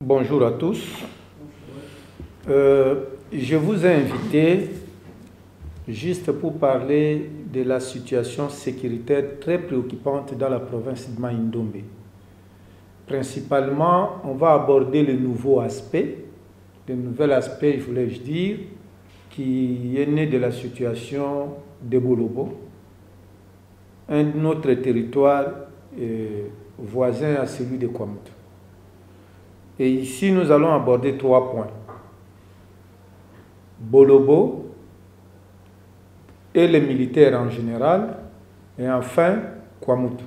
Bonjour à tous. Je vous ai invité juste pour parler de la situation sécuritaire très préoccupante dans la province de Mai-Ndombe. Principalement, on va aborder le nouvel aspect, voulais-je dire, qui est né de la situation de Bolobo, un autre territoire voisin à celui de Kwamutu. Et ici, nous allons aborder 3 points. Bolobo et les militaires en général, et enfin, Kwamutu.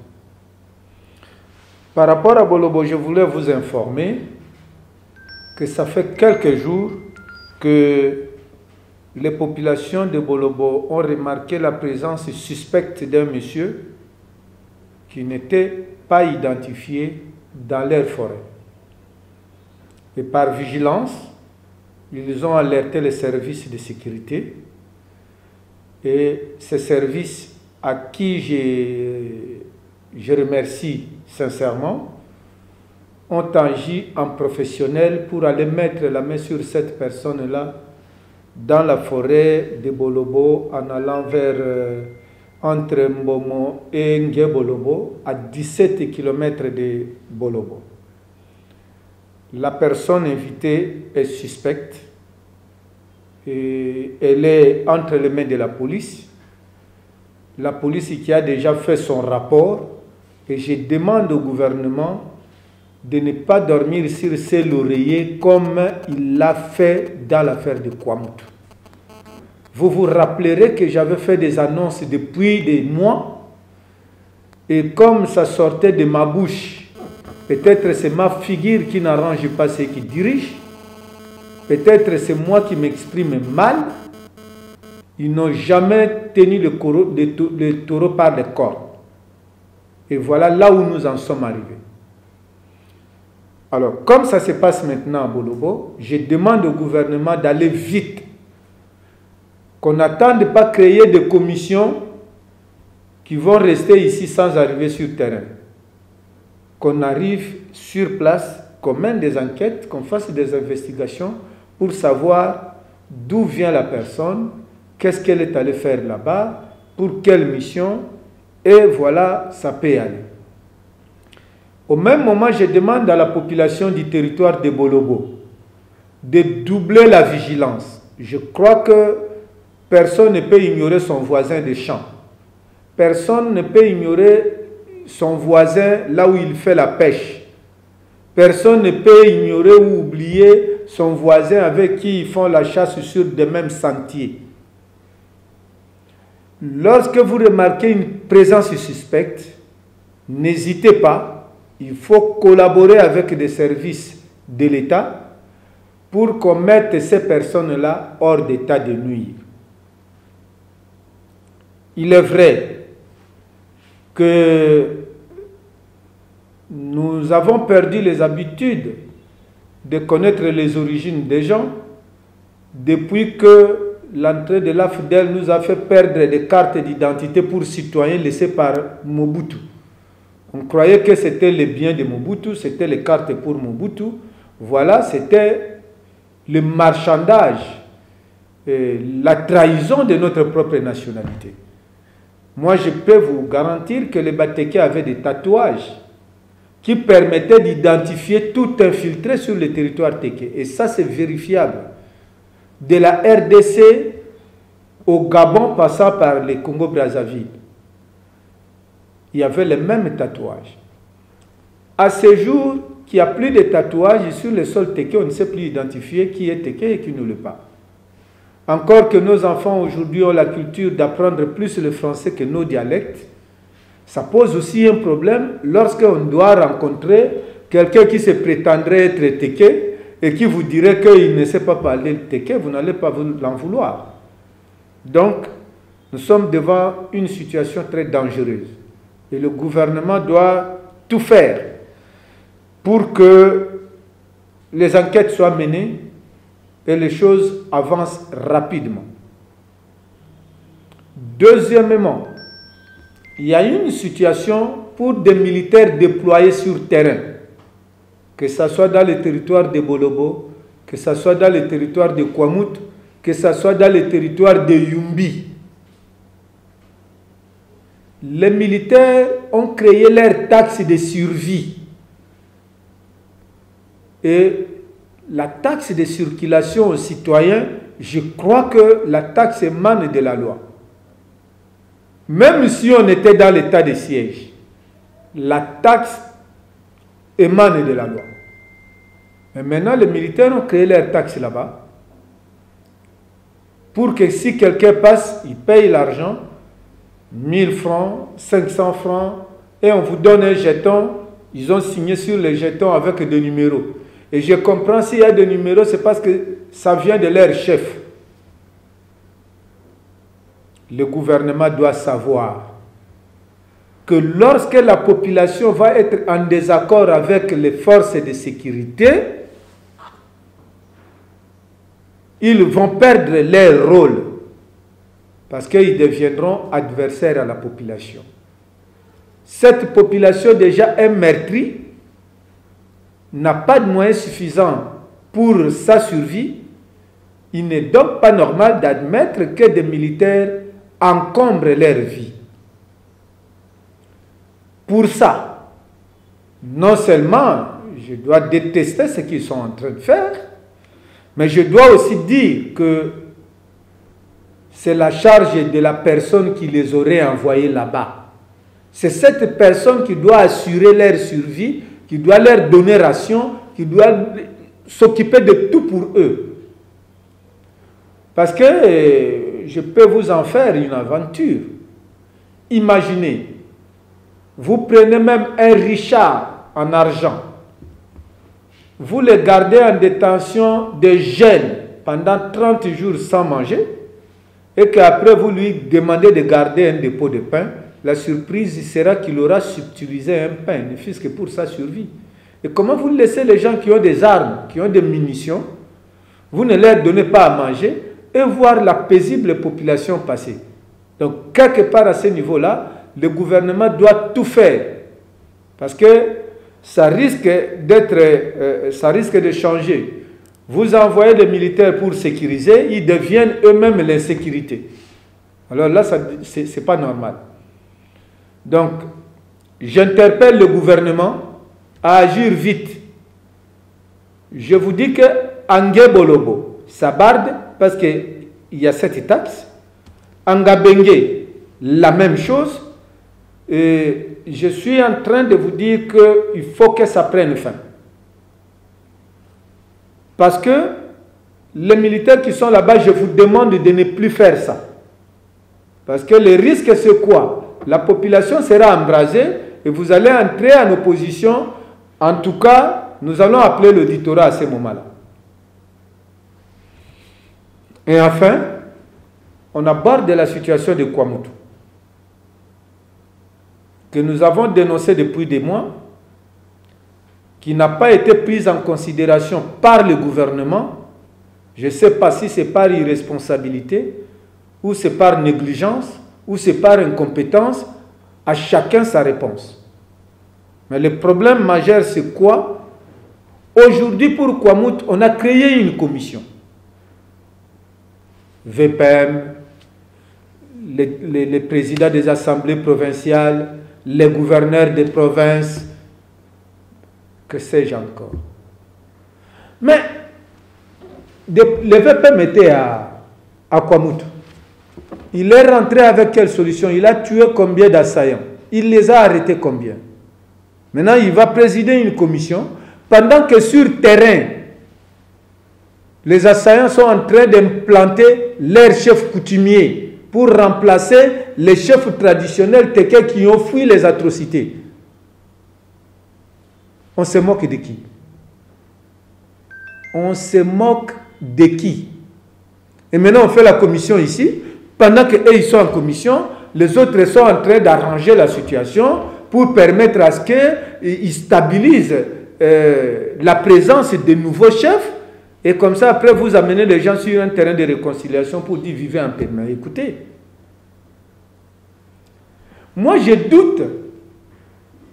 Par rapport à Bolobo, je voulais vous informer que ça fait quelques jours que les populations de Bolobo ont remarqué la présence suspecte d'un monsieur qui n'était pas identifié dans leur forêt. Et par vigilance, ils ont alerté les services de sécurité. Et ces services à qui je remercie sincèrement ont agi en professionnel pour aller mettre la main sur cette personne-là dans la forêt de Bolobo en allant vers entre Mbomo et Ngue-Bolobo à 17 km de Bolobo. La personne invitée est suspecte et elle est entre les mains de la police. La police qui a déjà fait son rapport, et je demande au gouvernement de ne pas dormir sur ses lauriers comme il l'a fait dans l'affaire de Kwamutu. Vous vous rappellerez que j'avais fait des annonces depuis des mois et comme ça sortait de ma bouche, peut-être c'est ma figure qui n'arrange pas ceux qui dirigent. Peut-être c'est moi qui m'exprime mal. Ils n'ont jamais tenu le taureau par les cornes. Et voilà là où nous en sommes arrivés. Alors, comme ça se passe maintenant à Bolobo, je demande au gouvernement d'aller vite. Qu'on n'attende pas créer des commissions qui vont rester ici sans arriver sur le terrain. Qu'on arrive sur place, qu'on mène des enquêtes, qu'on fasse des investigations pour savoir d'où vient la personne, qu'est-ce qu'elle est allée faire là-bas, pour quelle mission, et voilà, ça peut aller. Au même moment, je demande à la population du territoire de Bolobo de doubler la vigilance. Je crois que personne ne peut ignorer son voisin de champ. Personne ne peut ignorer son voisin là où il fait la pêche. Personne ne peut ignorer ou oublier son voisin avec qui ils font la chasse sur des mêmes sentiers. Lorsque vous remarquez une présence suspecte, n'hésitez pas, il faut collaborer avec des services de l'État pour qu'on mette ces personnes-là hors d'état de nuire. Il est vrai que nous avons perdu les habitudes de connaître les origines des gens depuis que l'entrée de l'AFDEL nous a fait perdre des cartes d'identité pour citoyens laissées par Mobutu. On croyait que c'était les biens de Mobutu, c'était les cartes pour Mobutu. Voilà, c'était le marchandage, la trahison de notre propre nationalité. Moi, je peux vous garantir que les Batéké avaient des tatouages qui permettaient d'identifier tout infiltré sur le territoire Téké. Et ça, c'est vérifiable. De la RDC au Gabon, passant par le Congo-Brazzaville, il y avait les mêmes tatouages. À ce jour, qu'il n'y a plus de tatouages sur le sol Téké, on ne sait plus identifier qui est Téké et qui ne l'est pas. Encore que nos enfants aujourd'hui ont la culture d'apprendre plus le français que nos dialectes, ça pose aussi un problème lorsqu'on doit rencontrer quelqu'un qui se prétendrait être Téké et qui vous dirait qu'il ne sait pas parler Téké, vous n'allez pas l'en vouloir. Donc, nous sommes devant une situation très dangereuse. Et le gouvernement doit tout faire pour que les enquêtes soient menées et les choses avancent rapidement. Deuxièmement, il y a une situation pour des militaires déployés sur terrain, que ce soit dans le territoire de Bolobo, que ce soit dans le territoire de Kwamouth, que ce soit dans le territoire de Yumbi. Les militaires ont créé leur taxe de survie. Et la taxe de circulation aux citoyens, je crois que la taxe émane de la loi. Même si on était dans l'état de siège, la taxe émane de la loi. Mais maintenant, les militaires ont créé leur taxe là-bas pour que si quelqu'un passe, il paye l'argent, 1000 francs, 500 francs, et on vous donne un jeton. Ils ont signé sur les jetons avec des numéros. Et je comprends, s'il y a des numéros, c'est parce que ça vient de leur chef. Le gouvernement doit savoir que lorsque la population va être en désaccord avec les forces de sécurité, ils vont perdre leur rôle parce qu'ils deviendront adversaires à la population. Cette population déjà est meurtrie, n'a pas de moyens suffisants pour sa survie. Il n'est donc pas normal d'admettre que des militaires encombrent leur vie. Pour ça, non seulement je dois détester ce qu'ils sont en train de faire, mais je dois aussi dire que c'est la charge de la personne qui les aurait envoyés là-bas. C'est cette personne qui doit assurer leur survie, qui doit leur donner ration, qui doit s'occuper de tout pour eux. Parce que je peux vous en faire une aventure. Imaginez, vous prenez même un richard en argent, vous le gardez en détention de jeûne pendant 30 jours sans manger, et qu'après vous lui demandez de garder un dépôt de pain, la surprise sera qu'il aura subtilisé un pain, ne fût-ce que pour sa survie. Et comment vous laissez les gens qui ont des armes, qui ont des munitions, vous ne leur donnez pas à manger, et voir la paisible population passer. Donc, quelque part à ce niveau-là, le gouvernement doit tout faire. Parce que ça risque de changer. Vous envoyez des militaires pour sécuriser, ils deviennent eux-mêmes l'insécurité. Alors là, ce n'est pas normal. Donc, j'interpelle le gouvernement à agir vite. Je vous dis que Angé Bolobo, Sabarde, parce qu'il y a cette taxe, Angabengue, la même chose, et je suis en train de vous dire qu'il faut que ça prenne fin. Parce que les militaires qui sont là-bas, je vous demande de ne plus faire ça. Parce que le risque, c'est quoi? La population sera embrasée et vous allez entrer en opposition. En tout cas, nous allons appeler l'auditorat à ce moment-là. Et enfin, on aborde la situation de Kwamouth, que nous avons dénoncé depuis des mois, qui n'a pas été prise en considération par le gouvernement. Je ne sais pas si c'est par irresponsabilité, ou c'est par négligence, ou c'est par incompétence. À chacun sa réponse. Mais le problème majeur, c'est quoi? Aujourd'hui, pour Kwamouth, on a créé une commission. VPM, les présidents des assemblées provinciales, les gouverneurs des provinces, que sais-je encore. Mais le VPM était à Kwamouth. Il est rentré avec quelle solution? Il a tué combien d'assaillants? Il les a arrêtés combien? Maintenant, il va présider une commission, pendant que sur terrain, les assaillants sont en train d'implanter leurs chefs coutumiers pour remplacer les chefs traditionnels tékés qui ont fui les atrocités. On se moque de qui? On se moque de qui? Et maintenant, on fait la commission ici. Pendant qu'eux, ils sont en commission, les autres sont en train d'arranger la situation pour permettre à ce qu'ils stabilisent la présence de nouveaux chefs. Et comme ça, après, vous amenez les gens sur un terrain de réconciliation pour dire vivez en paix. Mais écoutez, moi je doute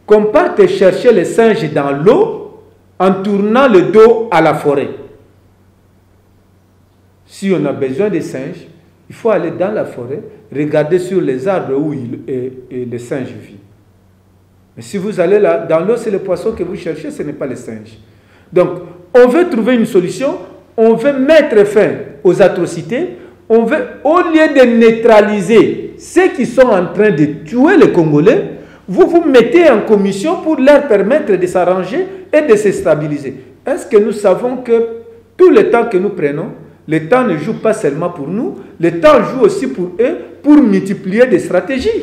qu'on parte chercher les singes dans l'eau en tournant le dos à la forêt. Si on a besoin de singes, il faut aller dans la forêt, regarder sur les arbres où les singes vivent. Mais si vous allez là, dans l'eau, c'est le poisson que vous cherchez, ce n'est pas les singes. Donc, on veut trouver une solution, on veut mettre fin aux atrocités, on veut, au lieu de neutraliser ceux qui sont en train de tuer les Congolais, vous vous mettez en commission pour leur permettre de s'arranger et de se stabiliser. Est-ce que nous savons que tout le temps que nous prenons, le temps ne joue pas seulement pour nous, le temps joue aussi pour eux, pour multiplier des stratégies.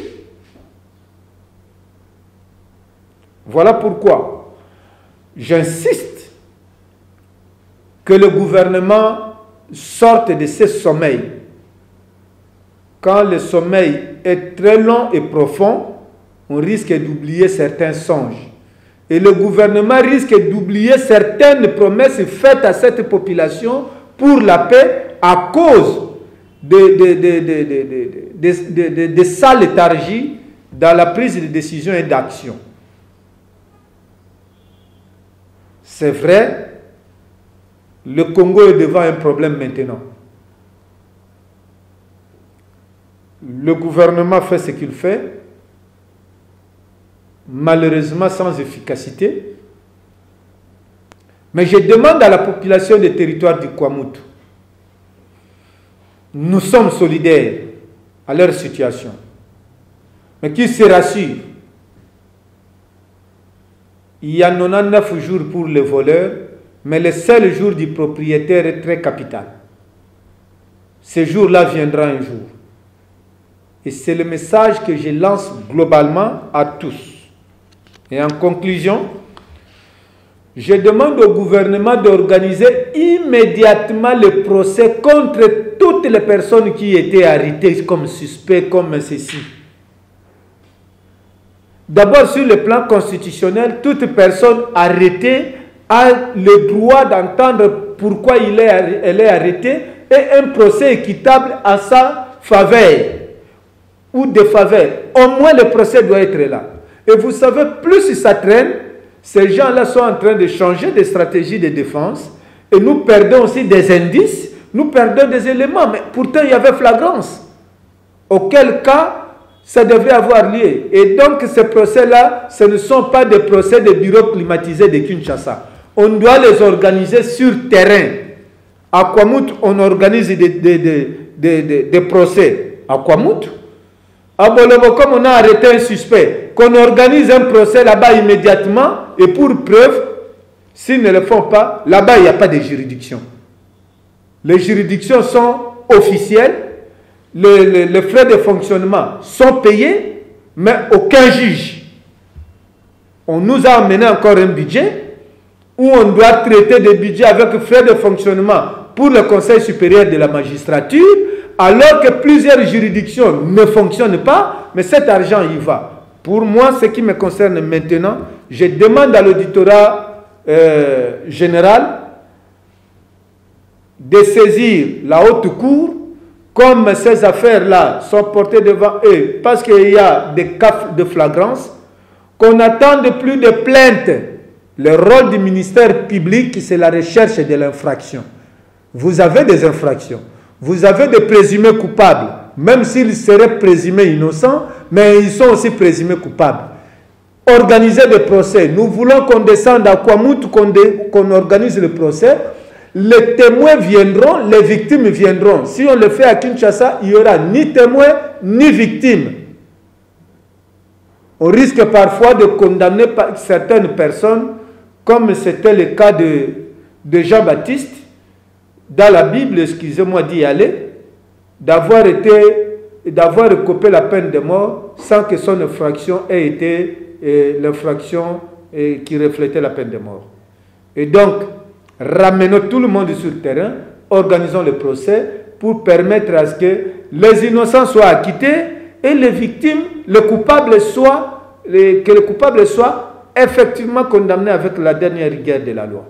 Voilà pourquoi j'insiste que le gouvernement sorte de ce sommeil. Quand le sommeil est très long et profond, on risque d'oublier certains songes. Et le gouvernement risque d'oublier certaines promesses faites à cette population pour la paix à cause de sa léthargie dans la prise de décision et d'action. C'est vrai, le Congo est devant un problème maintenant. Le gouvernement fait ce qu'il fait, malheureusement sans efficacité. Mais je demande à la population des territoires du Kwamoutou, nous sommes solidaires à leur situation, mais qu'ils se rassurent. Il y a 99 jours pour les voleurs, mais le seul jour du propriétaire est très capital. Ce jour-là viendra un jour. Et c'est le message que je lance globalement à tous. Et en conclusion, je demande au gouvernement d'organiser immédiatement le procès contre toutes les personnes qui étaient arrêtées comme suspects, comme ceci. D'abord, sur le plan constitutionnel, toute personne arrêtée a le droit d'entendre pourquoi elle est arrêtée et un procès équitable à sa faveur ou défaveur. Au moins, le procès doit être là. Et vous savez, plus ça traîne, ces gens-là sont en train de changer de stratégie de défense et nous perdons aussi des indices, nous perdons des éléments, mais pourtant il y avait flagrance. Auquel cas, ça devrait avoir lieu. Et donc, ces procès-là, ce ne sont pas des procès de bureaux climatisés de Kinshasa. On doit les organiser sur terrain. À Kwamoutou, on organise des procès. À Kwamoutou. À Bolobo, comme on a arrêté un suspect, qu'on organise un procès là-bas immédiatement, et pour preuve, s'ils ne le font pas, là-bas, il n'y a pas de juridiction. Les juridictions sont officielles, les frais de fonctionnement sont payés, mais aucun juge. On nous a amené encore un budget où on doit traiter des budgets avec frais de fonctionnement pour le Conseil supérieur de la magistrature, alors que plusieurs juridictions ne fonctionnent pas, mais cet argent y va. Pour moi, ce qui me concerne maintenant, je demande à l'auditorat général de saisir la haute cour, comme ces affaires-là sont portées devant eux, parce qu'il y a des cas de flagrance, qu'on n'attende plus de plaintes. Le rôle du ministère public, c'est la recherche de l'infraction. Vous avez des infractions, vous avez des présumés coupables, même s'ils seraient présumés innocents, mais ils sont aussi présumés coupables. Organisez des procès. Nous voulons qu'on descende à Kwamoutou, qu'on organise le procès. Les témoins viendront, les victimes viendront. Si on le fait à Kinshasa, il n'y aura ni témoins ni victimes. On risque parfois de condamner certaines personnes, comme c'était le cas de Jean-Baptiste, dans la Bible, excusez-moi d'y aller, d'avoir recoupé la peine de mort sans que son infraction ait été l'infraction qui reflétait la peine de mort. Et donc, ramenons tout le monde sur le terrain, organisons le procès pour permettre à ce que les innocents soient acquittés et les victimes, que le coupable soit effectivement condamné avec la dernière rigueur de la loi.